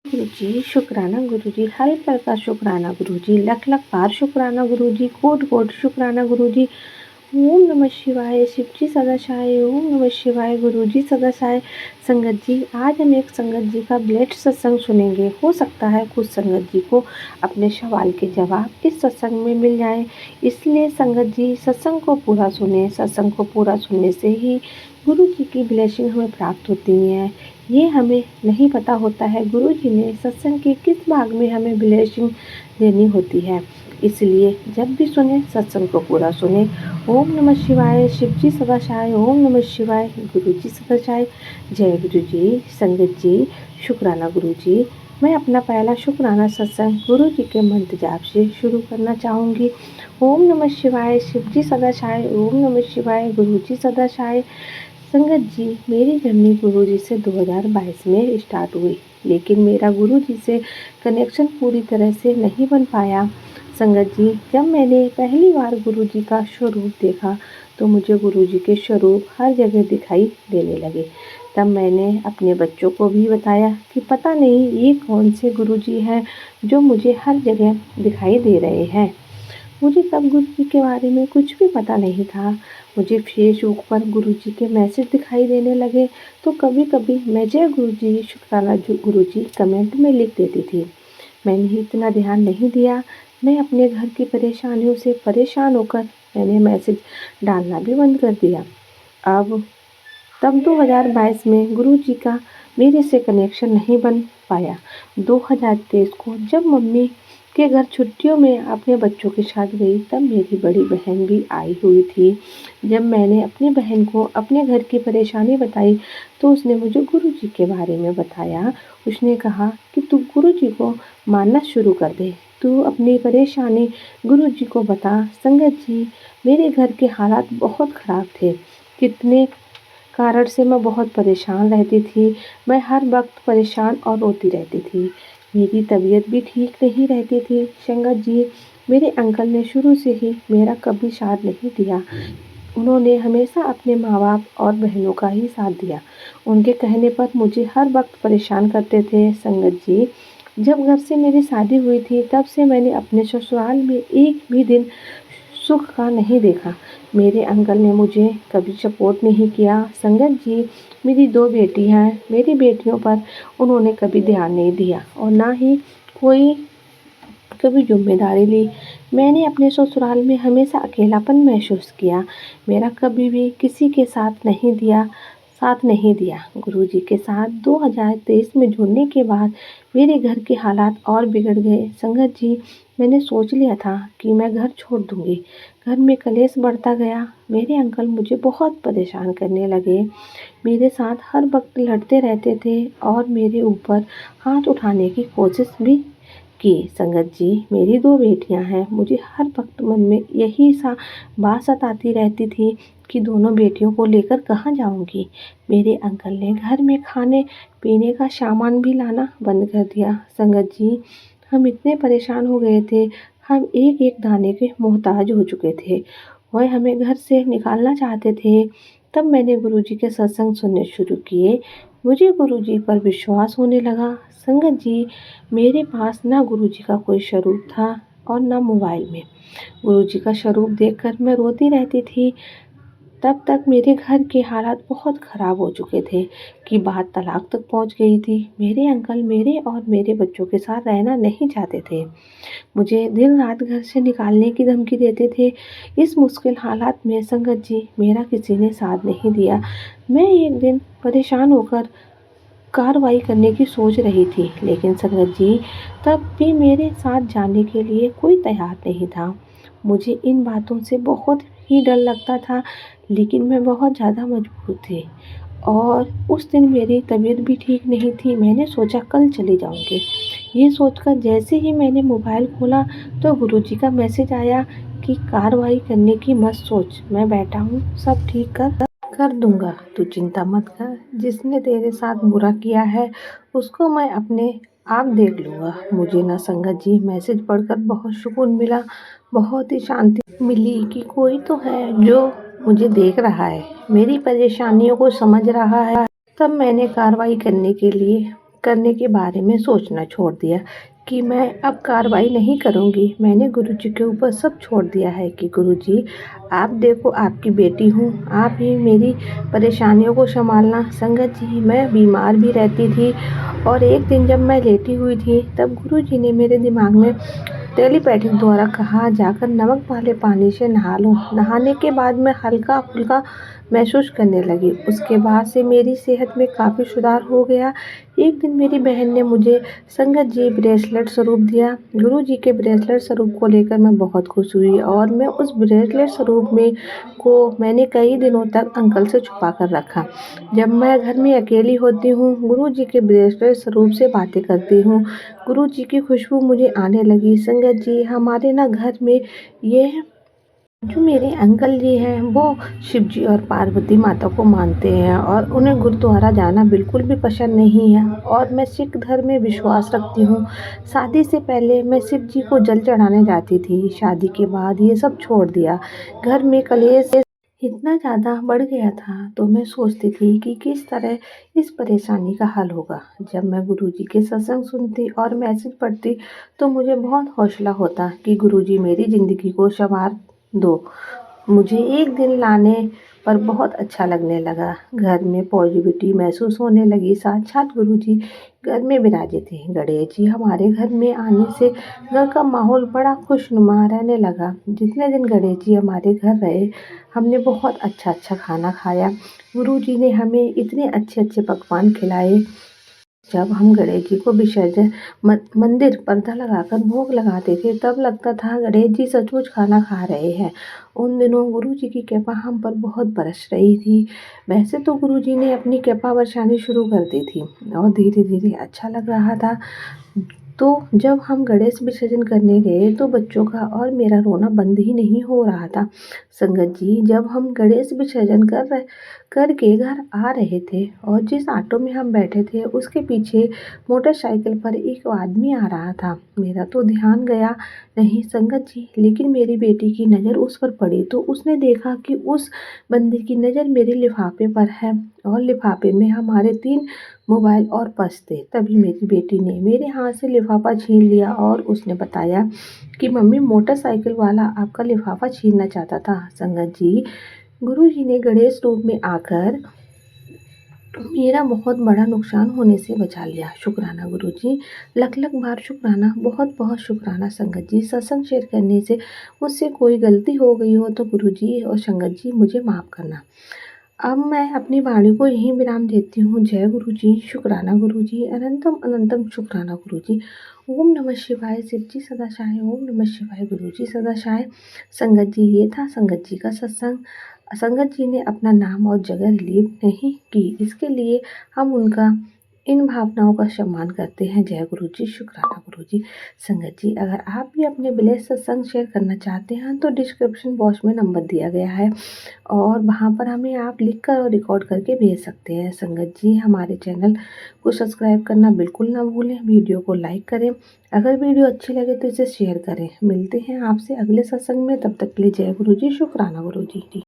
गुरुजी, शुक्राना गुरुजी, हर पल का शुक्राना गुरुजी, लख लख बार शुक्राना गुरुजी, कोट कोट शुक्राना गुरुजी। ओम नमः शिवाय, शिव जी सदा सहाय। ओम नमः शिवाय, गुरुजी सदा सहाय। संगत जी, आज हम एक संगत जी का ब्लेड सत्संग सुनेंगे। हो सकता है कुछ संगत जी को अपने सवाल के जवाब इस सत्संग में मिल जाए, इसलिए संगत जी सत्संग को पूरा सुने। सत्संग को पूरा सुनने से ही गुरु जी की ब्लेसिंग हमें प्राप्त होती है। ये हमें नहीं पता होता है गुरु जी ने सत्संग के किस भाग में हमें ब्लेसिंग देनी होती है, इसलिए जब भी सुने सत्संग को पूरा सुने। ओम नमः शिवाय, शिव जी सदा सहाय। ओम नमः शिवाय, गुरु जी सदा सहाय। जय गुरु जी। संगत जी, शुक्राना गुरु जी। मैं अपना पहला शुक्राना सत्संग गुरु जी के मंत्र जाप से शुरू करना चाहूँगी। ओम नमः शिवाय, शिव जी सदा सहाय। ओम नमः शिवाय, गुरु जी सदा सहाय। संगत जी, मेरी जर्नी गुरु जी से 2022 में स्टार्ट हुई, लेकिन मेरा गुरु जी से कनेक्शन पूरी तरह से नहीं बन पाया। संगत जी, जब मैंने पहली बार गुरु जी का स्वरूप देखा तो मुझे गुरु जी के स्वरूप हर जगह दिखाई देने लगे। तब मैंने अपने बच्चों को भी बताया कि पता नहीं ये कौन से गुरु जी हैं जो मुझे हर जगह दिखाई दे रहे हैं। मुझे तब गुरु जी के बारे में कुछ भी पता नहीं था। मुझे फेसबुक पर गुरु जी के मैसेज दिखाई देने लगे तो कभी कभी मैं जय गुरु जी, शुक्राना गुरु जी कमेंट में लिख देती थी। मैंने इतना ध्यान नहीं दिया। मैं अपने घर की परेशानियों से परेशान होकर मैंने मैसेज डालना भी बंद कर दिया। अब तब 2022 में गुरु जी का मेरे से कनेक्शन नहीं बन पाया। 2023 को जब मम्मी के घर छुट्टियों में अपने बच्चों के साथ गई तब मेरी बड़ी बहन भी आई हुई थी। जब मैंने अपनी बहन को अपने घर की परेशानी बताई तो उसने मुझे गुरु जी के बारे में बताया। उसने कहा कि तू गुरु जी को मानना शुरू कर दे, तू अपनी परेशानी गुरु जी को बता। संगत जी, मेरे घर के हालात बहुत ख़राब थे। कितने कारण से मैं बहुत परेशान रहती थी। मैं हर वक्त परेशान और रोती रहती थी। मेरी तबीयत भी ठीक नहीं रहती थी। संगत जी, मेरे अंकल ने शुरू से ही मेरा कभी साथ नहीं दिया। उन्होंने हमेशा अपने माँ बाप और बहनों का ही साथ दिया। उनके कहने पर मुझे हर वक्त परेशान करते थे। संगत जी, जब घर से मेरी शादी हुई थी तब से मैंने अपने ससुराल में एक भी दिन सुख का नहीं देखा। मेरे अंकल ने मुझे कभी सपोर्ट नहीं किया। संगत जी, मेरी 2 बेटी हैं। मेरी बेटियों पर उन्होंने कभी ध्यान नहीं दिया और ना ही कोई कभी जिम्मेदारी ली। मैंने अपने ससुराल में हमेशा अकेलापन महसूस किया। मेरा कभी भी किसी के साथ नहीं दिया। गुरुजी के साथ 2023 में जुड़ने के बाद मेरे घर के हालात और बिगड़ गए। संगत जी, मैंने सोच लिया था कि मैं घर छोड़ दूंगी। घर में कलेश बढ़ता गया। मेरे अंकल मुझे बहुत परेशान करने लगे। मेरे साथ हर वक्त लड़ते रहते थे और मेरे ऊपर हाथ उठाने की कोशिश भी की। संगत जी, मेरी 2 बेटियां हैं। मुझे हर वक्त मन में यही बात सताती रहती थी कि दोनों बेटियों को लेकर कहाँ जाऊंगी। मेरे अंकल ने घर में खाने पीने का सामान भी लाना बंद कर दिया। संगत जी, हम इतने परेशान हो गए थे, हम एक एक दाने के मोहताज हो चुके थे। वह हमें घर से निकालना चाहते थे। तब मैंने गुरुजी के सत्संग सुनने शुरू किए। मुझे गुरुजी पर विश्वास होने लगा। संगत जी, मेरे पास ना गुरुजी का कोई स्वरूप था और ना मोबाइल में। गुरुजी का स्वरूप देखकर मैं रोती रहती थी। तब तक मेरे घर के हालात बहुत ख़राब हो चुके थे कि बात तलाक तक पहुंच गई थी। मेरे अंकल मेरे और मेरे बच्चों के साथ रहना नहीं चाहते थे। मुझे दिन रात घर से निकालने की धमकी देते थे। इस मुश्किल हालात में संगत जी, मेरा किसी ने साथ नहीं दिया। मैं एक दिन परेशान होकर कार्रवाई करने की सोच रही थी, लेकिन संगत जी, तब भी मेरे साथ जाने के लिए कोई तैयार नहीं था। मुझे इन बातों से बहुत ही डर लगता था, लेकिन मैं बहुत ज़्यादा मजबूर थी। और उस दिन मेरी तबीयत भी ठीक नहीं थी। मैंने सोचा कल चली जाऊंगी। ये सोचकर जैसे ही मैंने मोबाइल खोला तो गुरुजी का मैसेज आया कि कार्रवाई करने की मत सोच, मैं बैठा हूँ, सब ठीक कर दूंगा, तू चिंता मत कर। जिसने तेरे साथ बुरा किया है उसको मैं अपने आप देख लूँगा। मुझे ना संगत जी, मैसेज पढ़कर बहुत सुकून मिला, बहुत ही शांति मिली कि कोई तो है जो मुझे देख रहा है, मेरी परेशानियों को समझ रहा है। तब मैंने कार्रवाई करने के लिए करने के बारे में सोचना छोड़ दिया कि मैं अब कार्रवाई नहीं करूँगी। मैंने गुरुजी के ऊपर सब छोड़ दिया है कि गुरुजी, आप देखो, आपकी बेटी हूँ, आप ही मेरी परेशानियों को संभालना। संगत जी, मैं बीमार भी रहती थी और एक दिन जब मैं लेटी हुई थी तब गुरुजी ने मेरे दिमाग में टेलीपैथिक द्वारा कहा, जाकर नमक वाले पानी से नहा लो। नहाने के बाद मैं हल्का फुल्का महसूस करने लगी। उसके बाद से मेरी सेहत में काफ़ी सुधार हो गया। एक दिन मेरी बहन ने मुझे संगत जी ब्रेसलेट स्वरूप दिया। गुरुजी के ब्रेसलेट स्वरूप को लेकर मैं बहुत खुश हुई और मैं उस ब्रेसलेट स्वरूप में को मैंने कई दिनों तक अंकल से छुपा कर रखा। जब मैं घर में अकेली होती हूँ, गुरुजी के ब्रेसलेट स्वरूप से बातें करती हूँ। गुरुजी की खुशबू मुझे आने लगी। संगत जी, हमारे ना घर में ये जो मेरे अंकल जी हैं वो शिव जी और पार्वती माता को मानते हैं और उन्हें गुरुद्वारा जाना बिल्कुल भी पसंद नहीं है और मैं सिख धर्म में विश्वास रखती हूँ। शादी से पहले मैं शिव जी को जल चढ़ाने जाती थी। शादी के बाद ये सब छोड़ दिया। घर में कलेश इतना ज़्यादा बढ़ गया था तो मैं सोचती थी कि किस तरह इस परेशानी का हल होगा। जब मैं गुरुजी के सत्संग सुनती और मैसेज पढ़ती तो मुझे बहुत हौसला होता कि गुरुजी मेरी ज़िंदगी को संवार दो। मुझे एक दिन लाने पर बहुत अच्छा लगने लगा। घर में पॉजिटिविटी महसूस होने लगी। साक्षात गुरुजी घर में विराजे थे। गणेश जी हमारे घर में आने से घर का माहौल बड़ा खुशनुमा रहने लगा। जितने दिन गणेश जी हमारे घर रहे, हमने बहुत अच्छा खाना खाया। गुरुजी ने हमें इतने अच्छे पकवान खिलाए। जब हम गणेश जी को विसर्जन मंदिर पर्दा लगाकर भोग लगाते थे तब लगता था गणेश जी सचमुच खाना खा रहे हैं। उन दिनों गुरु जी की कृपा हम पर बहुत बरस रही थी। वैसे तो गुरु जी ने अपनी कृपा बरसानी शुरू कर दी थी और धीरे धीरे अच्छा लग रहा था। तो जब हम गणेश विसर्जन करने गए तो बच्चों का और मेरा रोना बंद ही नहीं हो रहा था। संगत जी, जब हम गणेश विसर्जन करके घर आ रहे थे और जिस ऑटो में हम बैठे थे उसके पीछे मोटरसाइकिल पर एक आदमी आ रहा था। मेरा तो ध्यान गया नहीं संगत जी, लेकिन मेरी बेटी की नज़र उस पर पड़ी तो उसने देखा कि उस बंदे की नज़र मेरे लिफाफे पर है और लिफाफे में हमारे 3 मोबाइल और पर्स थे। तभी मेरी बेटी ने मेरे हाथ से लिफाफा छीन लिया और उसने बताया कि मम्मी, मोटरसाइकिल वाला आपका लिफाफा छीनना चाहता था। संगत जी, गुरुजी ने गणेश रूप में आकर मेरा बहुत बड़ा नुकसान होने से बचा लिया। शुक्राना गुरुजी, लख बार शुक्राना, बहुत शुक्राना संगत जी। सत्संग शेयर करने से मुझसे कोई गलती हो गई हो तो गुरुजी और संगत जी मुझे माफ़ करना। अब मैं अपनी वाणी को यहीं विराम देती हूँ। जय गुरुजी, शुक्राना गुरुजी, अनंतम शुक्राना गुरुजी। ओम नमः शिवाय। शिव जी सदा सहाय। ओम नमः शिवाय। गुरुजी सदा सहाय। संगत जी, ये था संगत जी का सत्संग। संगत जी ने अपना नाम और जगह रिलीव नहीं की, इसके लिए हम उनका इन भावनाओं का सम्मान करते हैं। जय गुरुजी, शुक्राना गुरुजी। संगत जी, अगर आप भी अपने विलेज सत्संग शेयर करना चाहते हैं तो डिस्क्रिप्शन बॉक्स में नंबर दिया गया है और वहाँ पर हमें आप लिख कर और रिकॉर्ड करके भेज सकते हैं। संगत जी, हमारे चैनल को सब्सक्राइब करना बिल्कुल ना भूलें। वीडियो को लाइक करें। अगर वीडियो अच्छी लगे तो इसे शेयर करें। मिलते हैं आपसे अगले सत्संग में, तब तक के लिए जय गुरुजी, शुक्राना गुरुजी।